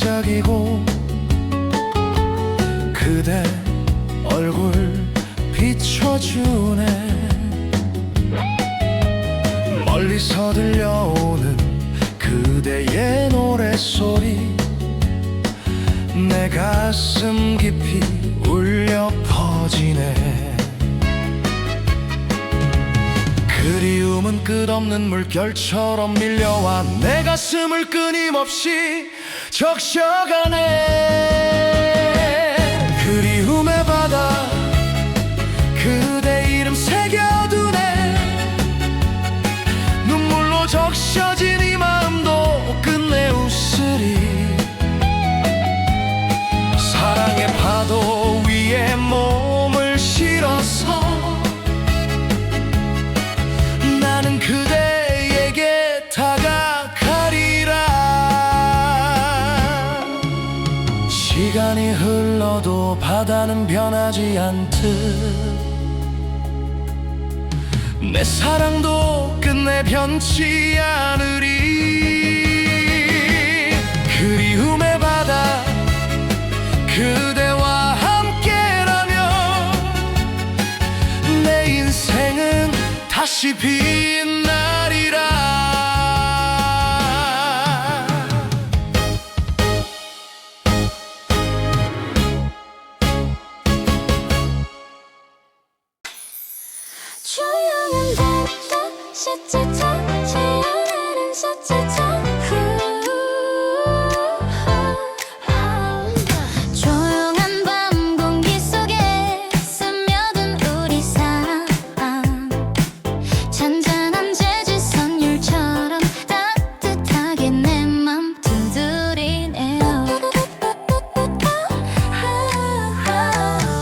반짝이고 그대 얼굴 비춰주네. 멀리서 들려오는 그대의 노랫소리 내 가슴 깊이 울려 퍼지네. 그리움은 끝없는 물결처럼 밀려와 내 가슴을 끊임없이 적셔가네. 그리움의 바다 그대 이름 새겨두네. 눈물로 적셔진 이 마음도 끝내 웃으리. 사랑의 파도 위에 몸을 실어서 나는 그대에게 다가가리라. 시간이 흘러도 바다는 변하지 않듯 내 사랑도 끝내 변치 않으리. 그리움의 바다 그대와 함께라면 내 인생은 다시 빛나리라. 조용한 바다 샤짜차 채워내는 샤짜차 조용한 밤 공기 속에 스며든 우리 사랑 잔잔한 재즈 선율처럼 따뜻하게 내 맘 두드리네요.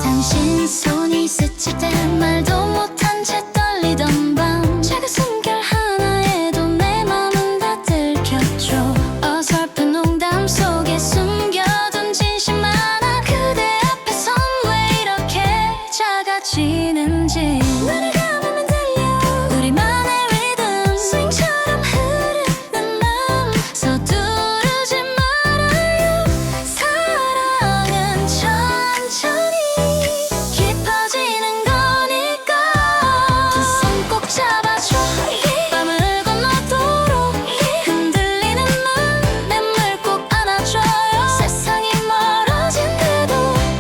당신 손이 스칠 때 말도 못한 채 떨리던 밤 작은 숨결 하나에도 내 맘은 다 들켰죠. 어설픈 농담 속에 숨겨둔 진심 하나 그대 앞에선 왜 이렇게 작아지는지 눈을 감으면 들려 우리만의 리듬 스윙처럼 흐르는 맘 서두르지 말아요. 사랑은 천천히 깊어지는 거니까 두 손 꼭 잡아줘. 밤을 건너도록 흔들리는 눈 냇물 꼭 안아줘요. 세상이 멀어진대도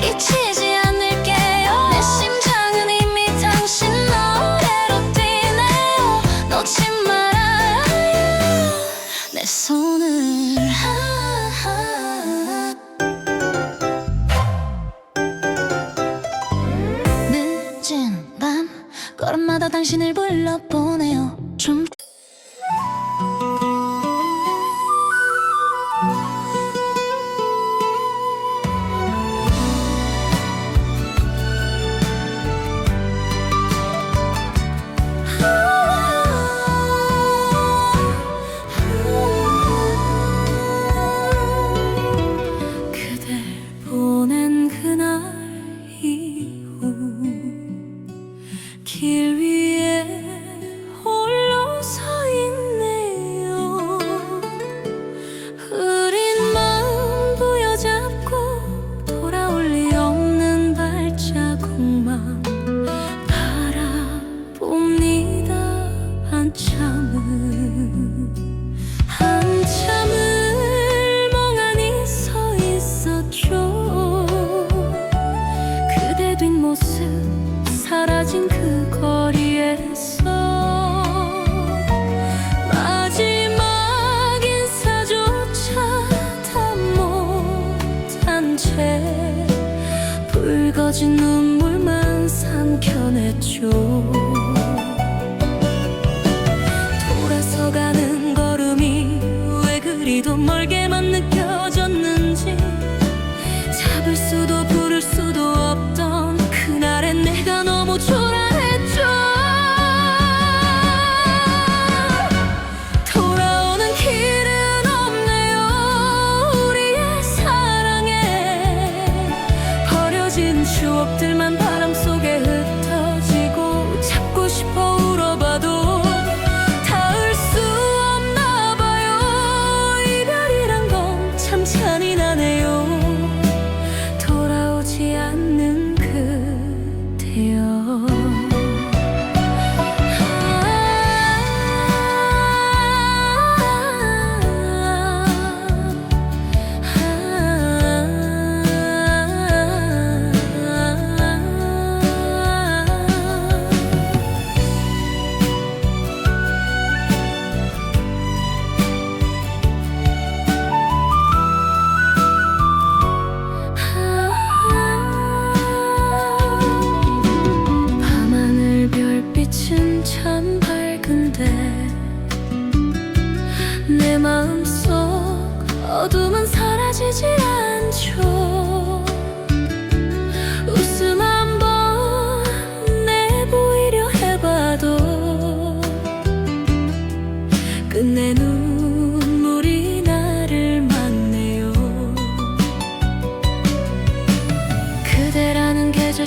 잊히지 않을게요. 내 심장은 이미 당신 노래로 뛰네요. 놓지 말아요 내 손을. 늦은 밤 걸음마다 당신을 불러보네요. 좀 그댈 보낸 그날 이후 길 위에 홀로 서 있네요. 흐린 마음 부여잡고 돌아올 리 없는 발자국만 바라봅니다. 한참을 멍하니 서 있었죠. 그대 뒷모습 사라진 그 거리에서 마지막 인사조차 다 못한 채 붉어진 눈물만 삼켜냈죠. 돌아서가는 걸음이 왜 그리도 멀게만 느껴졌는지 잡을 수도 부를 수도 없던 그날의 내가 너무 초라했죠. 돌아오는 길은 없네요. 우리의 사랑에 버려진 추억들만 바람 속에 흩어지고 잡고 싶어 울어봐도 닿을 수 없나 봐요. 이별이란 건 참 잔인한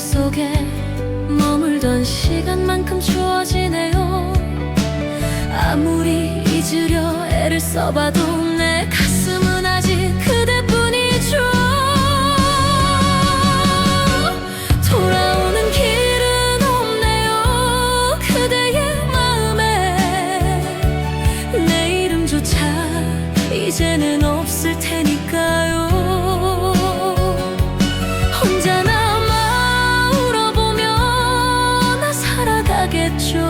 속에 머물던 시간만큼 추워지네요. 아무리 잊으려 애를 써봐도 내 가슴은 아직 그대뿐이죠. 돌아오는 길은 없네요. 그대의 마음에 내 이름조차 이제는 없을 테니까요. 혼자 남아 울어보며 나 살아가겠죠.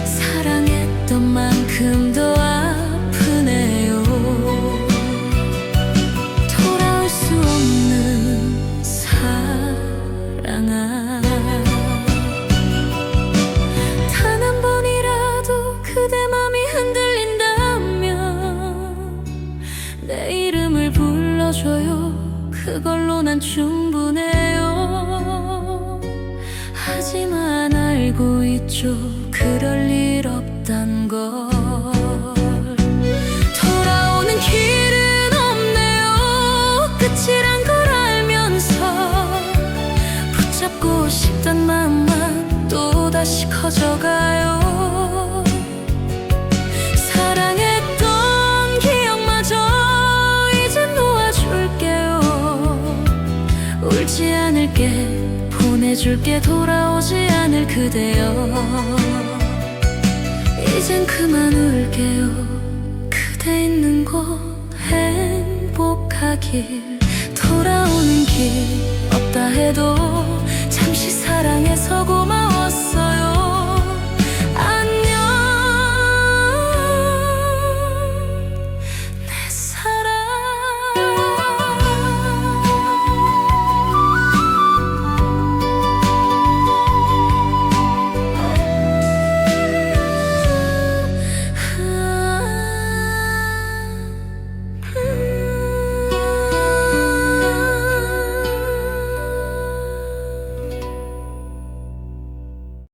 사랑했던 만큼 더 아프네요. 돌아올 수 없는 사랑아, 단 한 번이라도 그대 맘이 흔들린다면 내 이름을 불러줘요. 그걸로 난 충분해요. 하지만 알고 있죠, 그럴 일 없단 걸. 돌아오는 길은 없네요. 끝이란 걸 알면서 붙잡고 싶단 마음만 또다시 커져가요. 사랑했던 기억마저 이젠 놓아줄게요. 울지 않을게, 보내줄게. 돌아오지 않을 그대여, 이젠 그만 울게요. 그대 있는 곳 행복하길. 돌아오는 길 없다 해도 잠시 사랑해서 고마웠어요.